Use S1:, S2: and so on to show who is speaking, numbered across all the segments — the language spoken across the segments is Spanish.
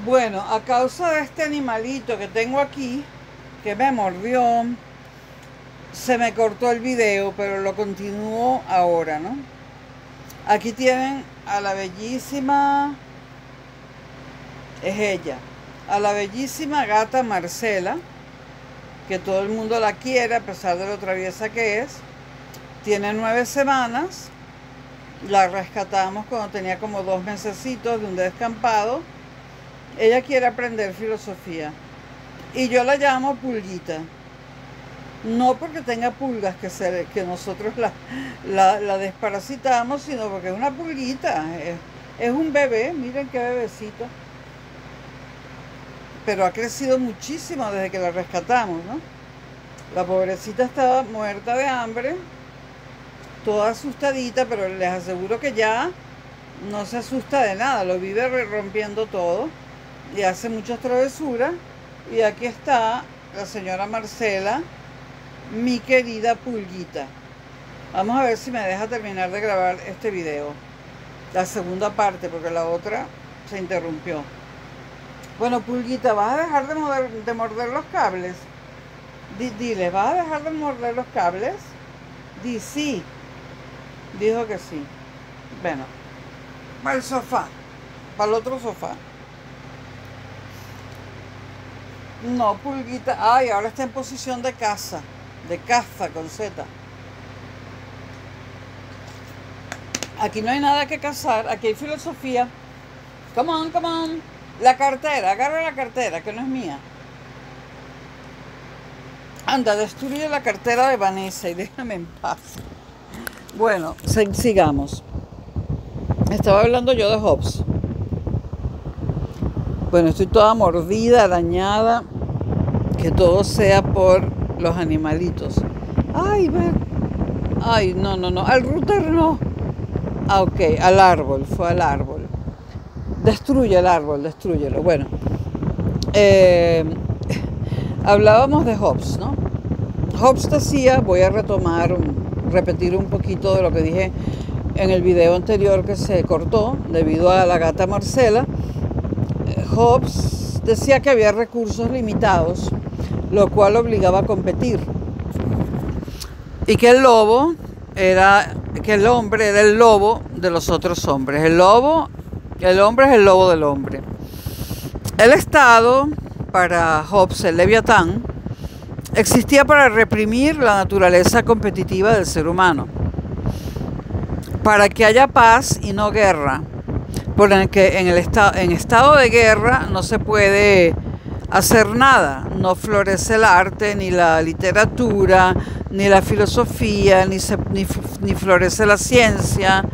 S1: Bueno, a causa de este animalito que tengo aquí, que me mordió, se me cortó el video, pero lo continúo ahora, ¿no? Aquí tienen a la bellísima, es ella, a la bellísima gata Marcela, que todo el mundo la quiere a pesar de lo traviesa que es. Tiene 9 semanas, la rescatamos cuando tenía como 2 mesecitos de un descampado. Ella quiere aprender filosofía y yo la llamo Pulguita. No porque tenga pulgas que nosotros la desparasitamos, sino porque es una pulguita. Es un bebé, miren qué bebecito. Pero ha crecido muchísimo desde que la rescatamos, ¿no? La pobrecita estaba muerta de hambre, toda asustadita, pero les aseguro que ya no se asusta de nada, lo vive rompiendo todo y hace muchas travesuras. Y aquí está la señora Marcela, mi querida Pulguita. Vamos a ver si me deja terminar de grabar este video, la segunda parte, porque la otra se interrumpió. Bueno, Pulguita, ¿vas a dejar de morder los cables? Dile, ¿vas a dejar de morder los cables? Di sí. Dijo que sí. Bueno, para el sofá, para el otro sofá. No, Pulguita. Ay, ahora está en posición de caza con Z. Aquí no hay nada que cazar, aquí hay filosofía. Come on, come on. La cartera, agarra la cartera, que no es mía. Anda, destruye la cartera de Vanessa y déjame en paz. Bueno, sigamos. Estaba hablando yo de Hobbes. Bueno, estoy toda mordida, dañada. Que todo sea por los animalitos. Ay, ver. Ay, no. Al router no. Ah, ok, al árbol, fue al árbol. Destruye el árbol, destrúyelo. Bueno, hablábamos de Hobbes, ¿no? Hobbes decía, voy a repetir un poquito de lo que dije en el video anterior que se cortó debido a la gata Marcela. Hobbes decía que había recursos limitados, lo cual obligaba a competir. Y que el hombre era el lobo de los otros hombres. El hombre es el lobo del hombre. El Estado, para Hobbes, el Leviatán, existía para reprimir la naturaleza competitiva del ser humano, para que haya paz y no guerra, porque en estado de guerra no se puede hacer nada, no florece el arte, ni la literatura, ni la filosofía, ni florece la ciencia.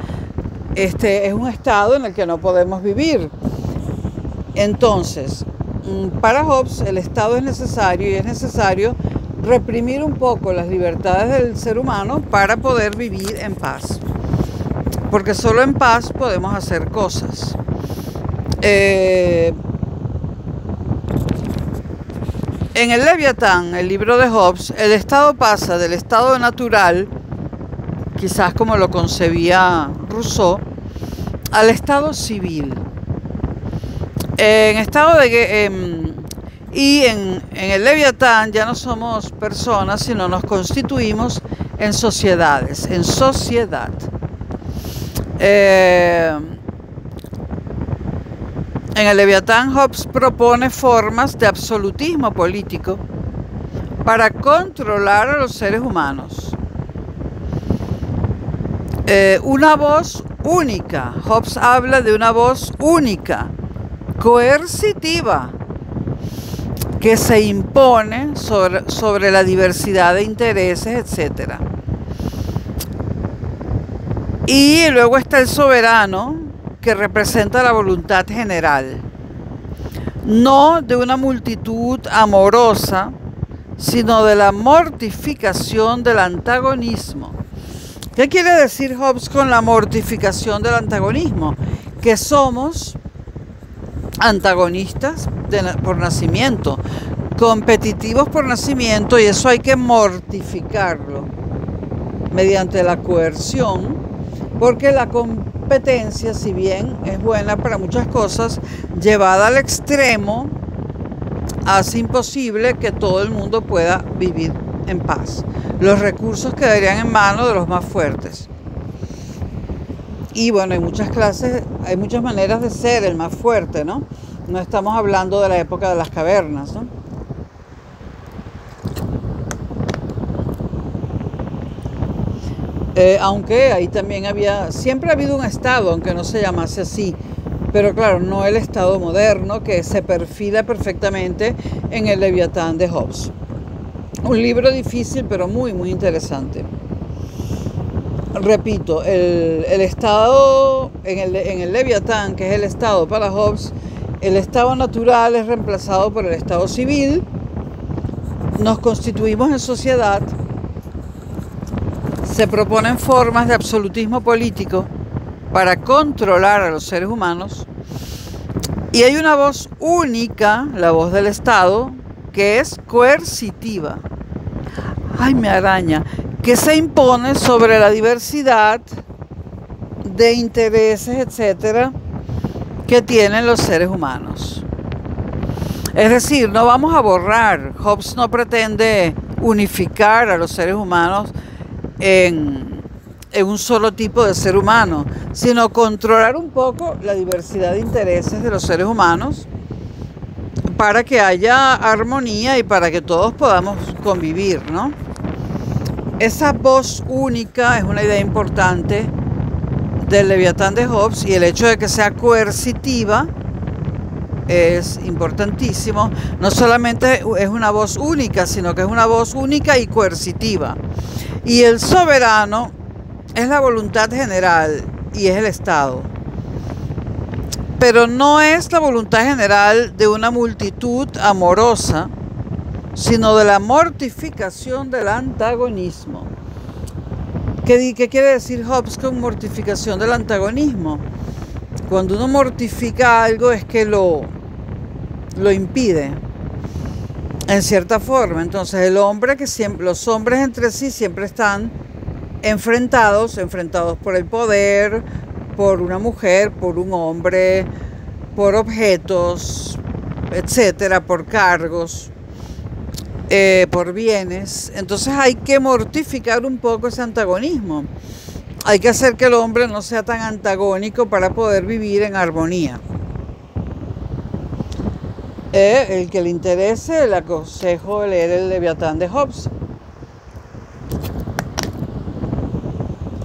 S1: Este es un estado en el que no podemos vivir. Entonces, para Hobbes el Estado es necesario y es necesario reprimir un poco las libertades del ser humano para poder vivir en paz. Porque solo en paz podemos hacer cosas. En el Leviatán, el libro de Hobbes, el Estado pasa del estado natural, quizás como lo concebía Rousseau, al estado civil. En el Leviatán ya no somos personas, sino nos constituimos en sociedades, en sociedad. En el Leviatán, Hobbes propone formas de absolutismo político para controlar a los seres humanos. Una voz única. Hobbes habla de una voz única, coercitiva, que se impone sobre la diversidad de intereses, etc. Y luego está el soberano, que representa la voluntad general, no de una multitud amorosa, sino de la mortificación del antagonismo. ¿Qué quiere decir Hobbes con la mortificación del antagonismo? Que somos antagonistas por nacimiento, competitivos por nacimiento, y eso hay que mortificarlo mediante la coerción, porque competencia, si bien es buena para muchas cosas, llevada al extremo, hace imposible que todo el mundo pueda vivir en paz. Los recursos quedarían en manos de los más fuertes. Y bueno, hay muchas clases, hay muchas maneras de ser el más fuerte, ¿no? No estamos hablando de la época de las cavernas, ¿no? Aunque ahí también siempre ha habido un estado, aunque no se llamase así, pero claro, no el estado moderno que se perfila perfectamente en el Leviatán de Hobbes. Un libro difícil, pero muy, muy interesante. Repito, el estado, en el Leviatán, que es el estado para Hobbes, el estado natural es reemplazado por el estado civil, nos constituimos en sociedad, se proponen formas de absolutismo político para controlar a los seres humanos y hay una voz única, la voz del Estado, que es coercitiva. Ay, me araña, que se impone sobre la diversidad de intereses, etcétera, que tienen los seres humanos. Es decir, no vamos a borrar. Hobbes no pretende unificar a los seres humanos en un solo tipo de ser humano, sino controlar un poco la diversidad de intereses de los seres humanos para que haya armonía y para que todos podamos convivir, ¿no? Esa voz única es una idea importante del Leviatán de Hobbes y el hecho de que sea coercitiva es importantísimo. No solamente es una voz única, sino que es una voz única y coercitiva. Y el soberano es la voluntad general y es el Estado. Pero no es la voluntad general de una multitud amorosa, sino de la mortificación del antagonismo. ¿Qué quiere decir Hobbes con mortificación del antagonismo? Cuando uno mortifica algo es que lo impide, en cierta forma. Entonces los hombres entre sí siempre están enfrentados por el poder, por una mujer, por un hombre, por objetos, etcétera, por cargos, por bienes. Entonces hay que mortificar un poco ese antagonismo. Hay que hacer que el hombre no sea tan antagónico para poder vivir en armonía. El que le interese, le aconsejo leer el Leviatán de Hobbes.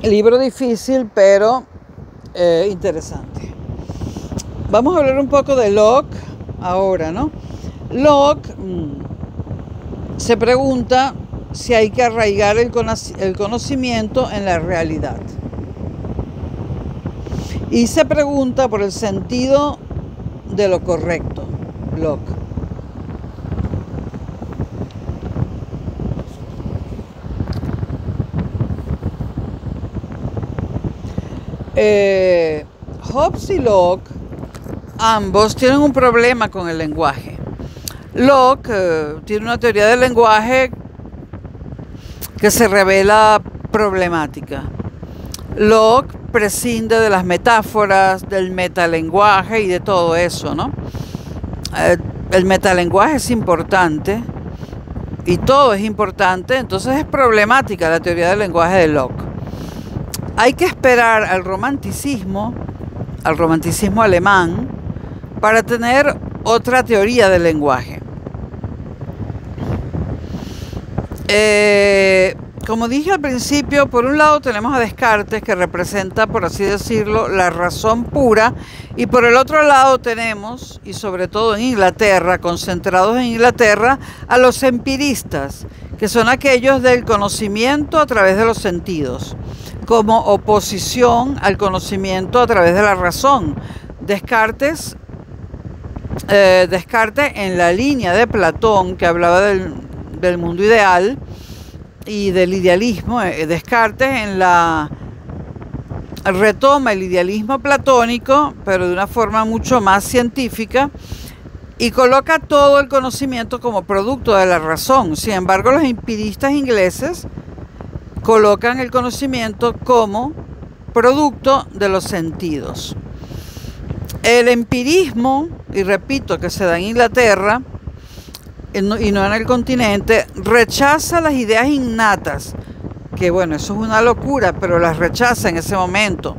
S1: Libro difícil, pero interesante. Vamos a hablar un poco de Locke ahora, ¿no? Locke se pregunta si hay que arraigar el conocimiento en la realidad. Y se pregunta por el sentido de lo correcto, Locke. Hobbes y Locke, ambos tienen un problema con el lenguaje. Locke tiene una teoría del lenguaje que se revela problemática. Locke prescinde de las metáforas, del metalenguaje y de todo eso, ¿no? El metalenguaje es importante y todo es importante, entonces es problemática la teoría del lenguaje de Locke. Hay que esperar al romanticismo alemán, para tener otra teoría del lenguaje. Como dije al principio, por un lado tenemos a Descartes, que representa, por así decirlo, la razón pura, y por el otro lado tenemos, y sobre todo en Inglaterra, concentrados en Inglaterra, a los empiristas, que son aquellos del conocimiento a través de los sentidos, como oposición al conocimiento a través de la razón. Descartes en la línea de Platón, que hablaba del mundo ideal y del idealismo, Descartes retoma el idealismo platónico, pero de una forma mucho más científica, y coloca todo el conocimiento como producto de la razón. Sin embargo, los empiristas ingleses colocan el conocimiento como producto de los sentidos. El empirismo, y repito que se da en Inglaterra y no en el continente, rechaza las ideas innatas, que bueno, eso es una locura, pero las rechaza en ese momento.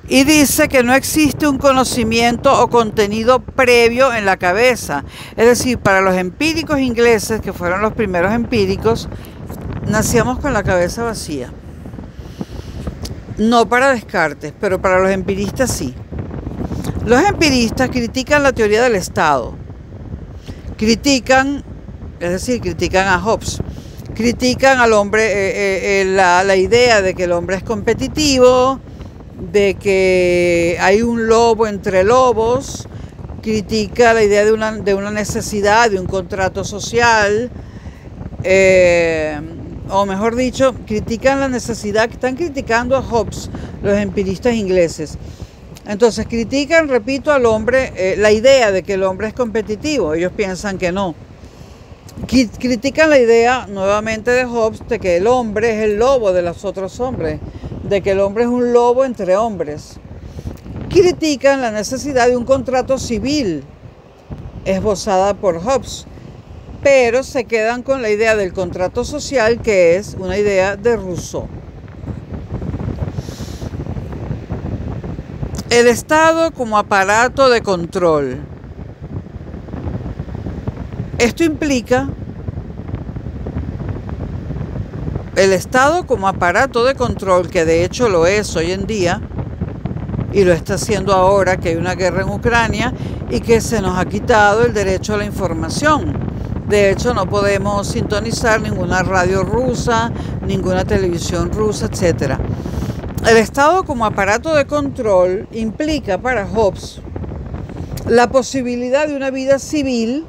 S1: Y dice que no existe un conocimiento o contenido previo en la cabeza. Es decir, para los empíricos ingleses, que fueron los primeros empíricos, nacíamos con la cabeza vacía. No para Descartes, pero para los empiristas sí. Los empiristas critican la teoría del Estado. Critican a Hobbes. Critican al hombre, la idea de que el hombre es competitivo, de que hay un lobo entre lobos. Critica la idea de una necesidad, de un contrato social, o mejor dicho, critican la necesidad, están criticando a Hobbes, los empiristas ingleses. Entonces critican, repito, al hombre, la idea de que el hombre es competitivo. Ellos piensan que no. Critican la idea nuevamente de Hobbes de que el hombre es el lobo de los otros hombres, de que el hombre es un lobo entre hombres. Critican la necesidad de un contrato civil esbozada por Hobbes, pero se quedan con la idea del contrato social, que es una idea de Rousseau. El Estado como aparato de control. Esto implica el Estado como aparato de control, que de hecho lo es hoy en día, y lo está haciendo ahora que hay una guerra en Ucrania y que se nos ha quitado el derecho a la información. De hecho, no podemos sintonizar ninguna radio rusa, ninguna televisión rusa, etc. El Estado como aparato de control implica para Hobbes la posibilidad de una vida civil,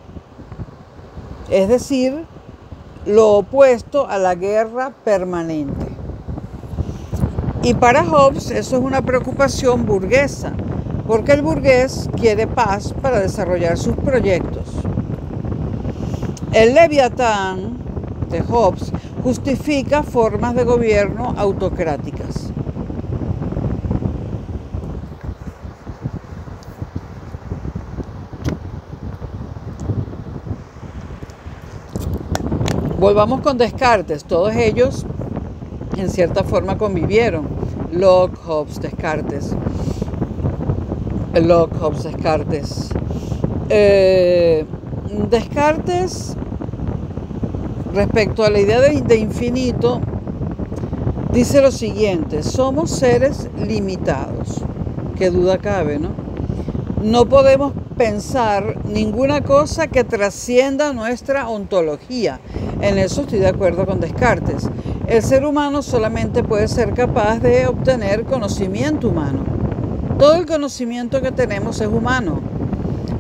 S1: es decir, lo opuesto a la guerra permanente. Y para Hobbes eso es una preocupación burguesa, porque el burgués quiere paz para desarrollar sus proyectos. El Leviatán de Hobbes justifica formas de gobierno autocráticas. Volvamos con Descartes. Todos ellos en cierta forma convivieron. Locke, Hobbes, Descartes. Descartes, respecto a la idea de infinito, dice lo siguiente: somos seres limitados. Qué duda cabe, ¿no? No podemos pensar ninguna cosa que trascienda nuestra ontología. En eso estoy de acuerdo con Descartes. El ser humano solamente puede ser capaz de obtener conocimiento humano. Todo el conocimiento que tenemos es humano.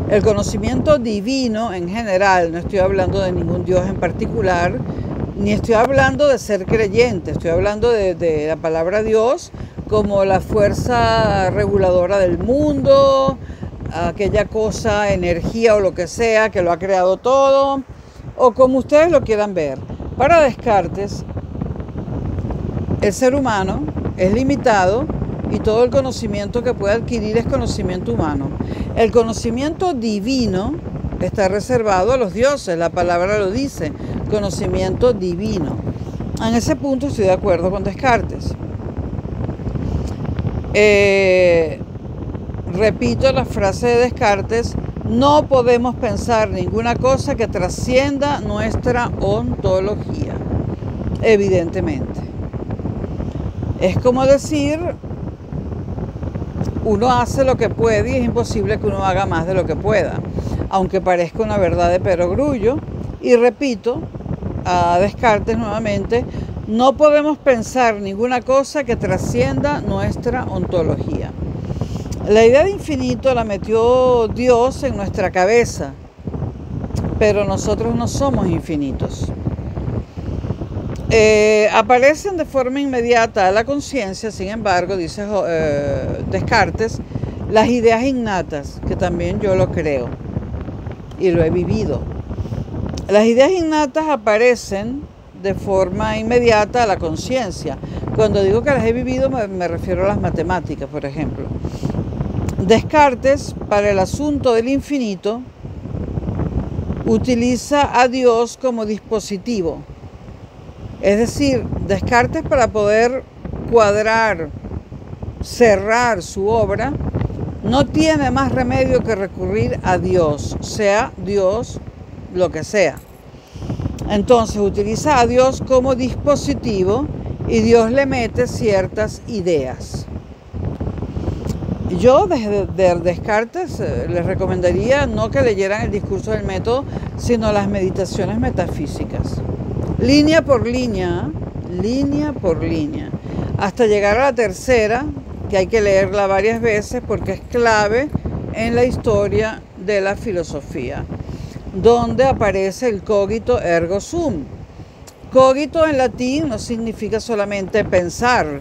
S1: El conocimiento divino en general, no estoy hablando de ningún Dios en particular, ni estoy hablando de ser creyente, estoy hablando de la palabra Dios como la fuerza reguladora del mundo, aquella cosa, energía o lo que sea que lo ha creado todo, o como ustedes lo quieran ver. Para Descartes, el ser humano es limitado y todo el conocimiento que puede adquirir es conocimiento humano. El conocimiento divino está reservado a los dioses, la palabra lo dice, conocimiento divino. En ese punto estoy de acuerdo con Descartes. Repito la frase de Descartes: no podemos pensar ninguna cosa que trascienda nuestra ontología. Evidentemente. Es como decir, uno hace lo que puede y es imposible que uno haga más de lo que pueda, aunque parezca una verdad de perogrullo. Y repito a Descartes nuevamente: no podemos pensar ninguna cosa que trascienda nuestra ontología. La idea de infinito la metió Dios en nuestra cabeza, pero nosotros no somos infinitos. Aparecen de forma inmediata a la conciencia, sin embargo, dice Descartes, las ideas innatas, que también yo lo creo y lo he vivido. Las ideas innatas aparecen de forma inmediata a la conciencia. Cuando digo que las he vivido me refiero a las matemáticas, por ejemplo. Descartes, para el asunto del infinito, utiliza a Dios como dispositivo. Es decir, Descartes, para poder cuadrar, cerrar su obra, no tiene más remedio que recurrir a Dios, sea Dios lo que sea. Entonces utiliza a Dios como dispositivo y Dios le mete ciertas ideas. Yo desde Descartes les recomendaría no que leyeran el discurso del método, sino las meditaciones metafísicas. Línea por línea, hasta llegar a la tercera, que hay que leerla varias veces porque es clave en la historia de la filosofía, donde aparece el cogito ergo sum. Cogito en latín no significa solamente pensar,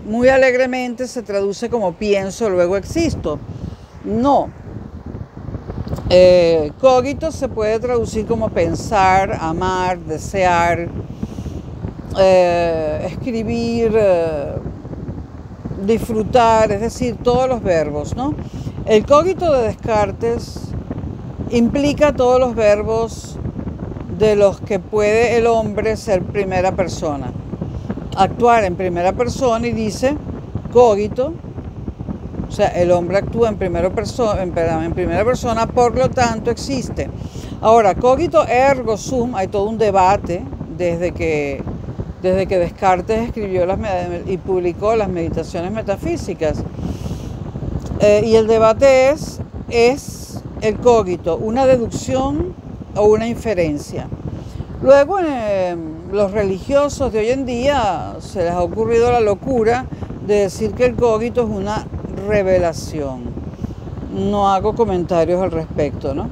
S1: muy alegremente se traduce como pienso, luego existo. No. Cogito se puede traducir como pensar, amar, desear, escribir, disfrutar, es decir, todos los verbos, ¿no? El cogito de Descartes implica todos los verbos de los que puede el hombre ser primera persona. Actuar en primera persona, y dice cogito, o sea, el hombre actúa en primera persona, por lo tanto existe. Ahora, cogito ergo sum, hay todo un debate desde que Descartes escribió y publicó las meditaciones metafísicas. Y el debate ¿es el cogito una deducción o una inferencia? Luego, los religiosos de hoy en día se les ha ocurrido la locura de decir que el cogito es una revelación. No hago comentarios al respecto, ¿no?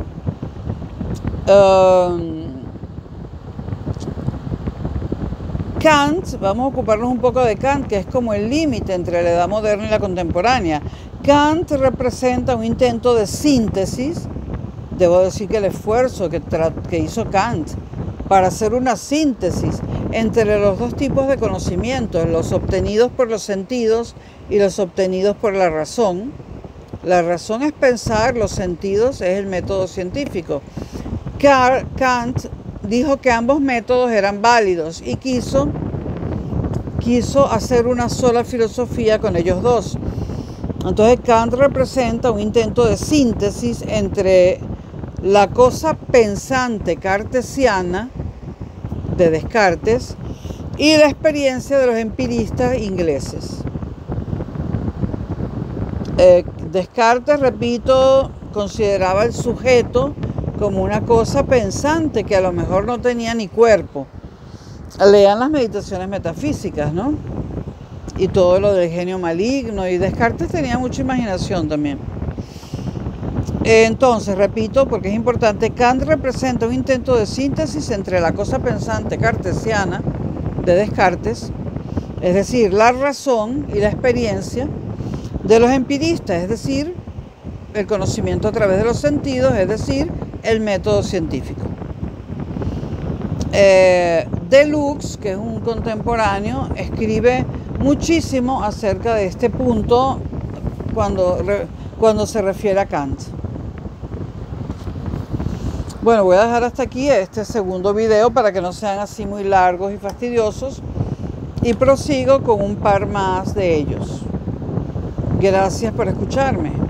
S1: Kant, vamos a ocuparnos un poco de Kant, que es como el límite entre la edad moderna y la contemporánea. Kant representa un intento de síntesis. Debo decir que el esfuerzo que hizo Kant para hacer una síntesis entre los dos tipos de conocimientos, los obtenidos por los sentidos y los obtenidos por la razón. La razón es pensar, los sentidos es el método científico. Kant dijo que ambos métodos eran válidos y quiso hacer una sola filosofía con ellos dos. Entonces Kant representa un intento de síntesis entre la cosa pensante cartesiana de Descartes y la experiencia de los empiristas ingleses. Descartes, repito, consideraba el sujeto como una cosa pensante que a lo mejor no tenía ni cuerpo. Lean las meditaciones metafísicas, ¿no? Y todo lo del genio maligno. Y Descartes tenía mucha imaginación también. Entonces, repito, porque es importante, Kant representa un intento de síntesis entre la cosa pensante cartesiana de Descartes, es decir, la razón y la experiencia de los empiristas, es decir, el conocimiento a través de los sentidos, es decir, el método científico. Deleuze, que es un contemporáneo, escribe muchísimo acerca de este punto cuando se refiere a Kant. Bueno, voy a dejar hasta aquí este segundo video para que no sean así muy largos y fastidiosos, y prosigo con un par más de ellos. Gracias por escucharme.